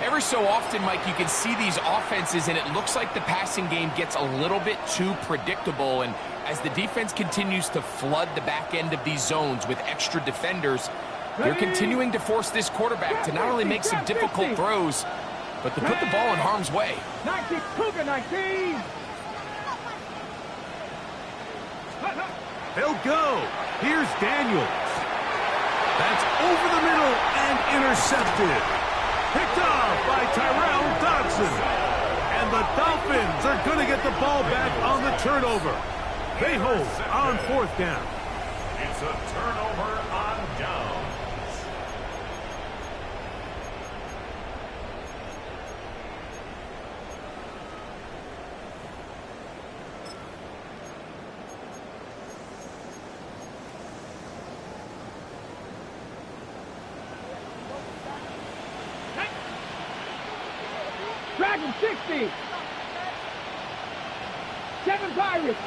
Every so often, Mike, you can see these offenses, and it looks like the passing game gets a little bit too predictable. And as the defense continues to flood the back end of these zones with extra defenders, they're continuing to force this quarterback to not only make some difficult throws, but to put the ball in harm's way. 19, Cougar 19. They'll go. Here's Daniels. That's over the middle and intercepted. Picked off by Tyrell Dodson. And the Dolphins are going to get the ball back on the turnover. They hold on fourth down. It's a turnover on downs. Dragon 60. 7 Pirates.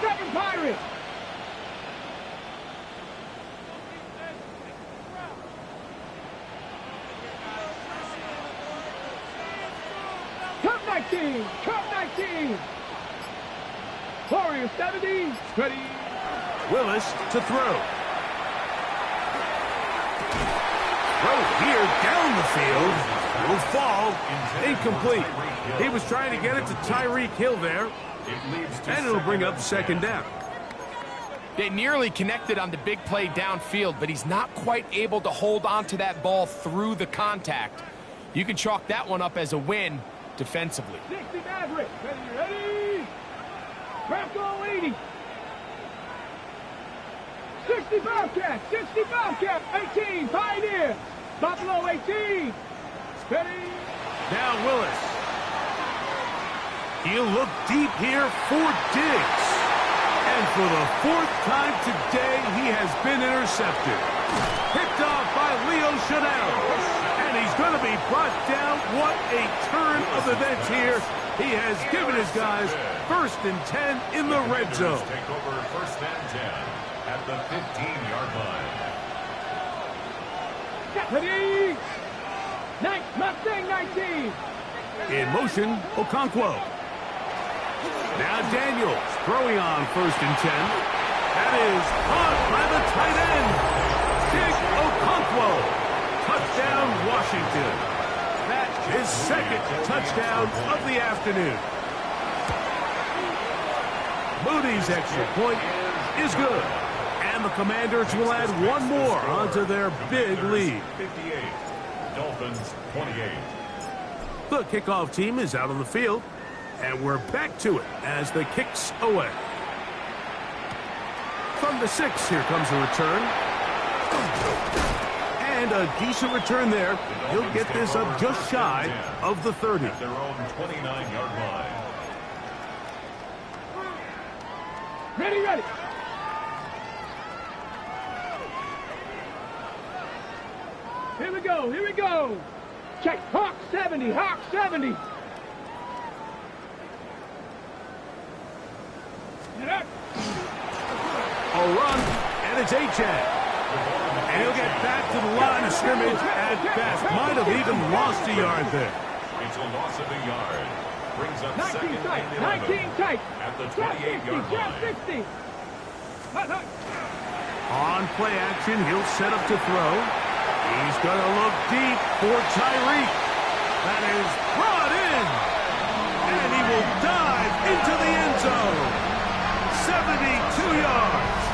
Cup 19. Warriors 70. Ready. Willis to throw. Throw here down the field. Will fall. Incomplete. He was trying to get it to Tyreek Hill there. And it'll bring up second down. They nearly connected on the big play downfield, but he's not quite able to hold on to that ball through the contact. You can chalk that one up as a win defensively. 60 Maverick. Ready? Craft all 80. 60 Bobcat. 60 Bobcat. 18 Pioneer. Buffalo 18. Ready? Now Willis. He'll look deep here for Diggs. And for the fourth time today, he has been intercepted. Picked off by Leo Chanel. And he's going to be brought down. What a turn of events here. He has given his guys 1st and 10 in the red zone. Take over 1st and 10 at the 15-yard line. Ready? Mustang 19. In motion, Okonkwo. Now Daniels throwing on 1st and 10. That is caught by the tight end. Dick Okonkwo. Touchdown, Washington. That is 2nd touchdown of the afternoon. Moody's extra point is good. And the Commanders will add one more onto their big lead. 58. Dolphins 28. The kickoff team is out on the field. And we're back to it as the kicks away. From the 6, here comes a return. And a decent return there. He'll get this up just shy of the 30. At their own 29-yard line. Ready. Here we go. Check. Hawk 70. Hawk 70. A run, and it's Achane. And he'll get back to the line of scrimmage at best. Might have even lost a yard there. It's a loss of a yard. Brings up 19 second tight. and 11 19 tight. at the 28-yard line. 60. On play action, he'll set up to throw. He's going to look deep for Tyreek. That is brought in. And he will dive into the end zone. 72 yards.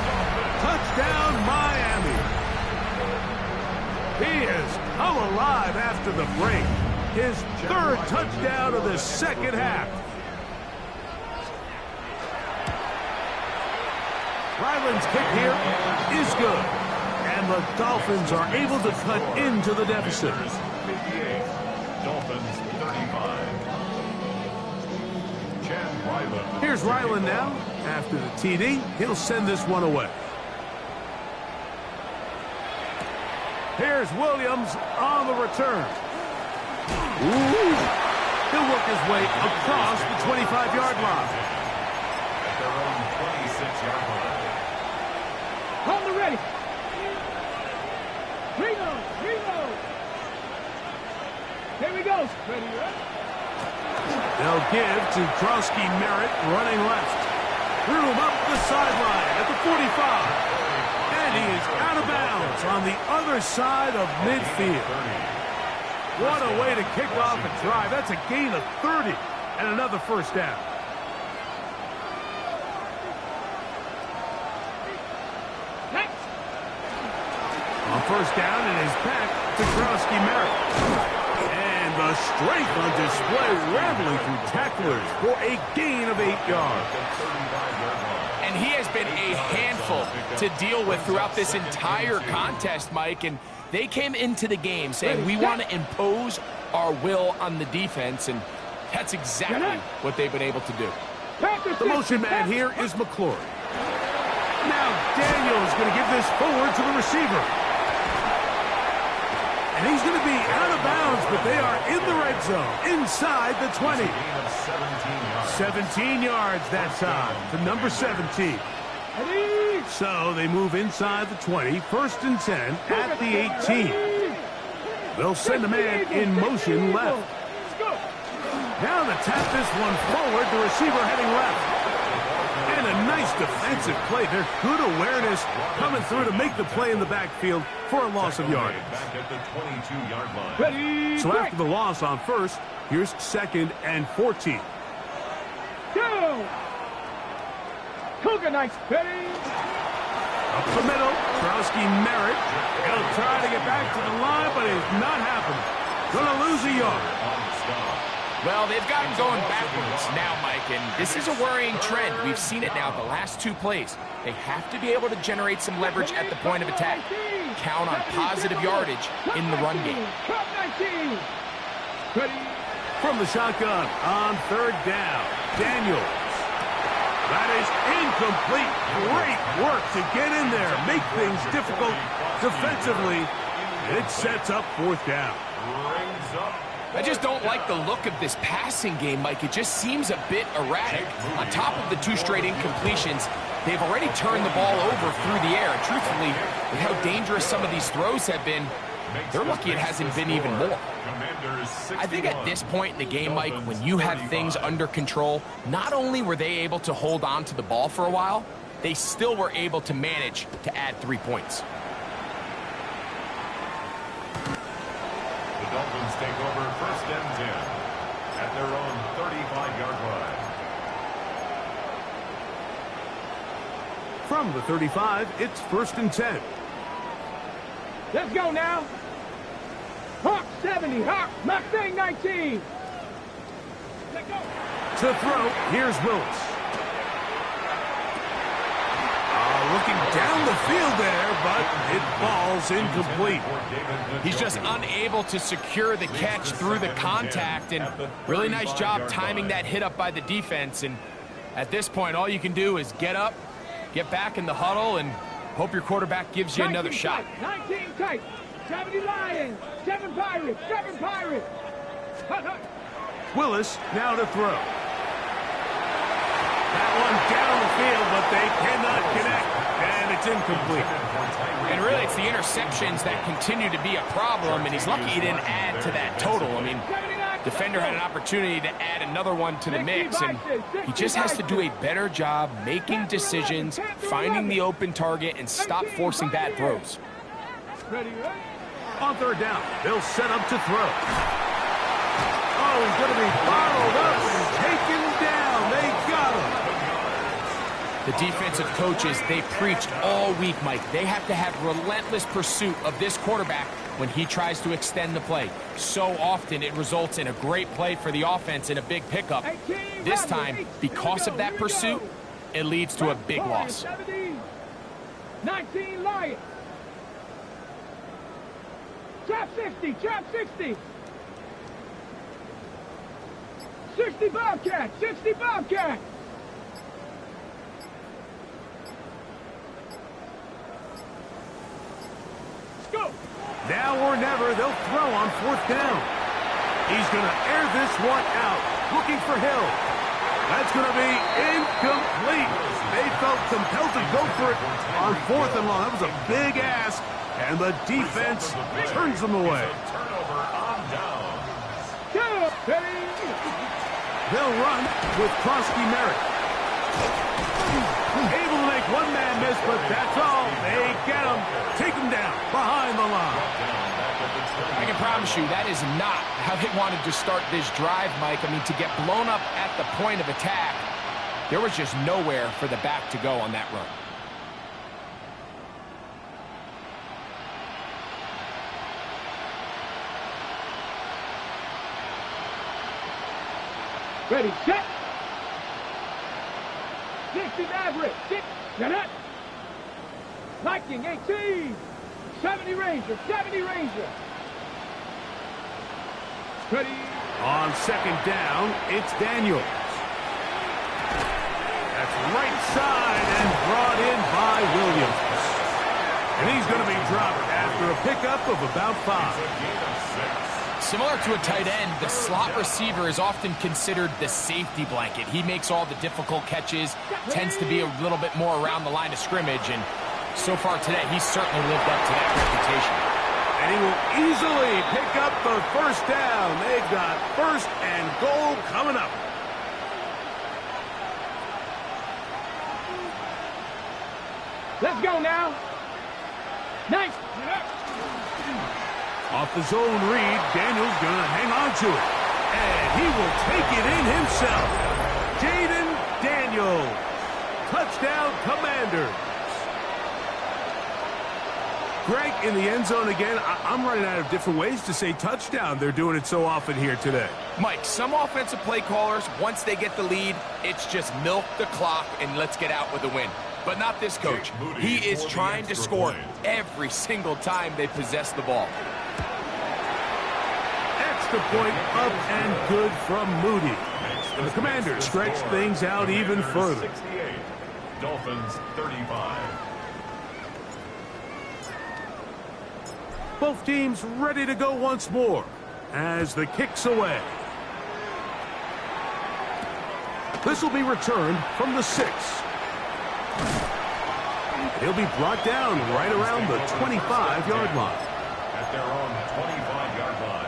Touchdown, Miami. He has come alive after the break. His 3rd touchdown of the 2nd half. Ryland's kick here is good. And the Dolphins are able to cut into the deficit. 58. Dolphins 35. Chad Ryland. Here's Ryland now. After the TD, he'll send this one away. Here's Williams on the return. Ooh. He'll work his way across the 25-yard line. At their own 26-yard line. On the ready. Reload. Here we go. Ready. They'll give to Krosky Merritt running left. Threw him up the sideline at the 45. And he is out of bounds on the other side of midfield. What a way to kick off a drive. That's a gain of 30 and another 1st down. Next. On 1st down, it is back to Krosky Merritt. And the strength on display, rambling through tacklers for a gain of 8 yards. And he has been a handful to deal with throughout this entire contest, Mike. And they came into the game saying, we want to impose our will on the defense. And that's exactly what they've been able to do. The motion man here is McClory. Now Daniel is going to give this forward to the receiver. And he's going to be out of bounds, but they are in the red zone, inside the 20. 17 yards that time to number 17. So they move inside the 20, 1st and 10 at the 18. They'll send a man in motion left. Now to tap this one forward, the receiver heading left. And a nice defensive play. There's good awareness coming through to make the play in the backfield for a loss of yardage. Back at the 22-yard line. So after the loss on 1st, here's 2nd and 14. Go! Cougar Knights, ready? Up the middle, Browski Merritt. He'll try to get back to the line, but it's not happening. Gonna lose a yard. Well, they've got him going backwards now, Mike, and this is a worrying trend. We've seen it now the last 2 plays. They have to be able to generate some leverage at the point of attack. Count on positive yardage in the run game. From the shotgun on 3rd down, Daniels. That is incomplete. Great work to get in there, make things difficult defensively. It sets up 4th down. I just don't like the look of this passing game, Mike. It just seems a bit erratic. On top of the 2 straight incompletions, they've already turned the ball over through the air. And truthfully, with how dangerous some of these throws have been, they're lucky it hasn't been even more. I think at this point in the game, Mike, when you have things under control, not only were they able to hold on to the ball for a while, they still were able to manage to add 3 points. The Dolphins take over 1st and 10 at their own 35-yard line. From the 35, it's 1st and 10. Let's go now. Hawk 70, Hawk, Mustang 19. Let's go. To throw, here's Willis. Looking down the field there, but it falls incomplete. He's just unable to secure the catch through the contact, and really nice job timing that hit up by the defense. And at this point, all you can do is get up, get back in the huddle, and hope your quarterback gives you another shot. 19 tight, 70 Lions, 7 Pirates, 7 Pirates. Willis now to throw. That one down the field, but they cannot connect, and it's incomplete. And really, it's the interceptions that continue to be a problem, and he's lucky he didn't add to that total. I mean, defender had an opportunity to add another one to the mix, and he just has to do a better job making decisions, finding the open target, and stop forcing bad throws. On 3rd down, they'll set up to throw. Oh, he's going to be bottled up and taken down. They got him. The defensive coaches, they preached all week, Mike. They have to have relentless pursuit of this quarterback when he tries to extend the play. So often it results in a great play for the offense and a big pickup. This time, because of that pursuit, it leads to a big loss. 19 Lions. Trap 60, trap 60. 60 Bobcat, 60 Bobcat. Go. Now or never, they'll throw on 4th down. He's going to air this one out, looking for Hill. That's going to be incomplete. They felt compelled to go for it on 4th and long. That was a big ask, and the defense turns them away. Turnover on downs. Go. They'll run with Browski Merritt. Able to make one man miss, but that's all. They get him, take him down behind the line. I can promise you that is not how they wanted to start this drive, Mike. I mean, to get blown up at the point of attack, there was just nowhere for the back to go on that run. Ready, set. 60 Maverick, 6, get it. Viking 18, 70 Ranger, 70 Ranger. Ready. On 2nd down, it's Daniels. That's right side and brought in by Williams. And he's going to be dropped after a pickup of about 5. Similar to a tight end, the slot receiver is often considered the safety blanket. He makes all the difficult catches, tends to be a little bit more around the line of scrimmage, and so far today, he's certainly lived up to that reputation. And he will easily pick up the 1st down. They've got 1st and goal coming up. Let's go now. Nice. Off the zone read, Daniels gonna hang on to it. And he will take it in himself. Jaden Daniels. Touchdown, Commanders. Greg, in the end zone again. I'm running out of different ways to say touchdown. They're doing it so often here today. Mike, some offensive play callers, once they get the lead, it's just milk the clock and let's get out with a win. But not this coach. He is trying to score every single time they possess the ball. Extra point up and good from Moody. And the Commanders stretch things out even further. 68, Dolphins 35. Both teams ready to go once more as the kick's away. This will be returned from the 6. He'll be brought down right around the 25-yard line. At their own 25-yard line.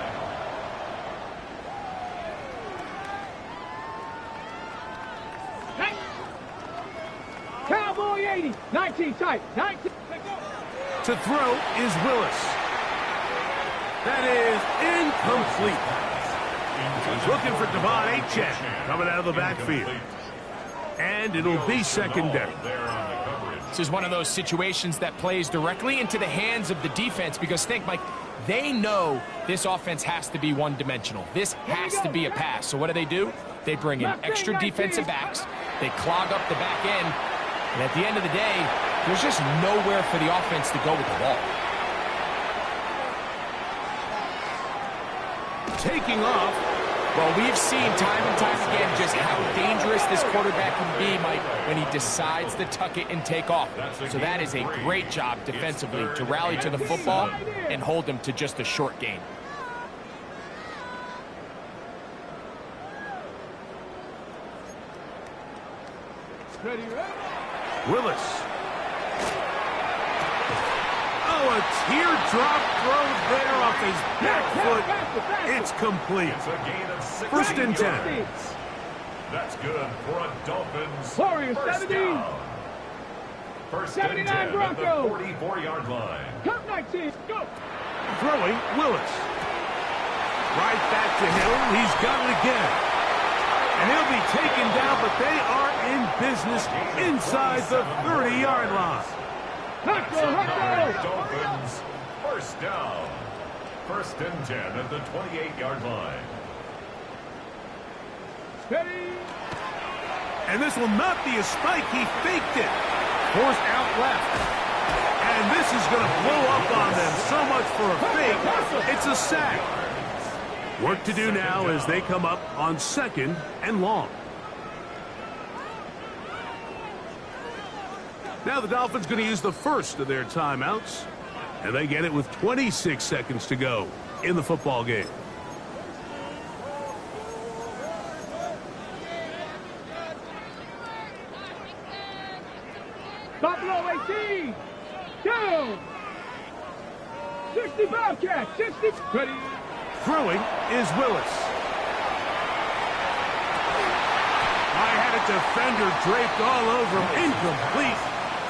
Cowboy 80. 19 tight. 19. To throw is Willis. That is incomplete. He's looking for Devon Achane coming out of the backfield. And it'll be second down. This is one of those situations that plays directly into the hands of the defense because think, Mike, they know this offense has to be one-dimensional. This has to be a pass. So what do? They bring in extra defensive backs. They clog up the back end. And at the end of the day, there's just nowhere for the offense to go with the ball. Taking off. Well, we've seen time and time again just how dangerous this quarterback can be, Mike, when he decides to tuck it and take off. So that is a great job defensively to rally to the football and hold him to just a short gain. Ready. Willis. Oh, a teardrop throw there off his back foot. It's complete. It's a gain of 6 First and 10. yards. That's good for a Dolphins Warriors first 70. down. First and 79 10 at the Broncos. 44-yard line. Come 19. Go. Throwing, Willis. Right back to Hill. He's got it again. And he'll be taken down, but they are in business inside the 30-yard line. Dolphins first down. First and 10 at the 28-yard line. Ready. And this will not be a spike. He faked it. Forced out left. And this is going to blow up on them. So much for a fake. It's a sack. Work to do now as they come up on 2nd and long. Now the Dolphins going to use the first of their timeouts. And they get it with 26 seconds to go in the football game. Buffalo 18. Down. 60 Bobcat. 60. Ready. Throwing is Willis. I had a defender draped all over him. Incomplete.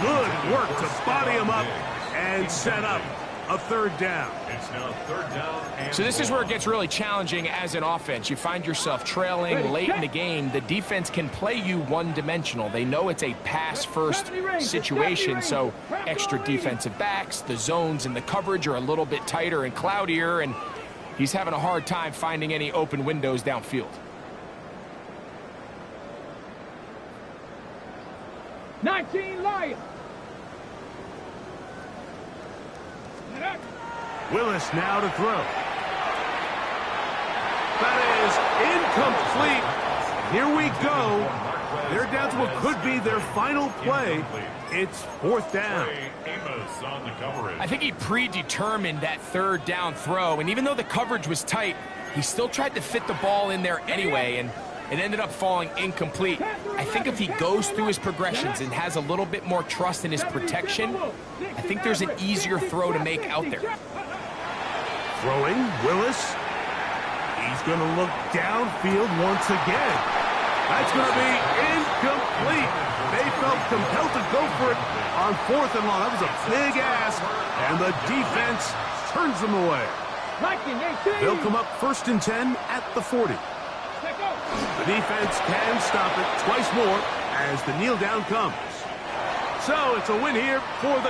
Good work to body him up and set up a third down. It's now third down. And So this is where it gets really challenging as an offense. You find yourself trailing late in the game. The defense can play you one-dimensional. They know it's a pass-first situation, so extra defensive backs, the zones and the coverage are a little bit tighter and cloudier, and he's having a hard time finding any open windows downfield. 19 Lions. Willis now to throw. That is incomplete. Here we go. They're down to what could be their final play. It's fourth down. Amos on the coverage. I think he predetermined that third down throw, and even though the coverage was tight, he still tried to fit the ball in there anyway, and it ended up falling incomplete. I think if he goes through his progressions and has a little bit more trust in his protection, I think there's an easier throw to make out there. Throwing, Willis. He's going to look downfield once again. That's going to be incomplete. They felt compelled to go for it on 4th and long. That was a big ask, and the defense turns them away. They'll come up 1st and 10 at the 40. The defense can stop it twice more as the kneel down comes. So it's a win here for the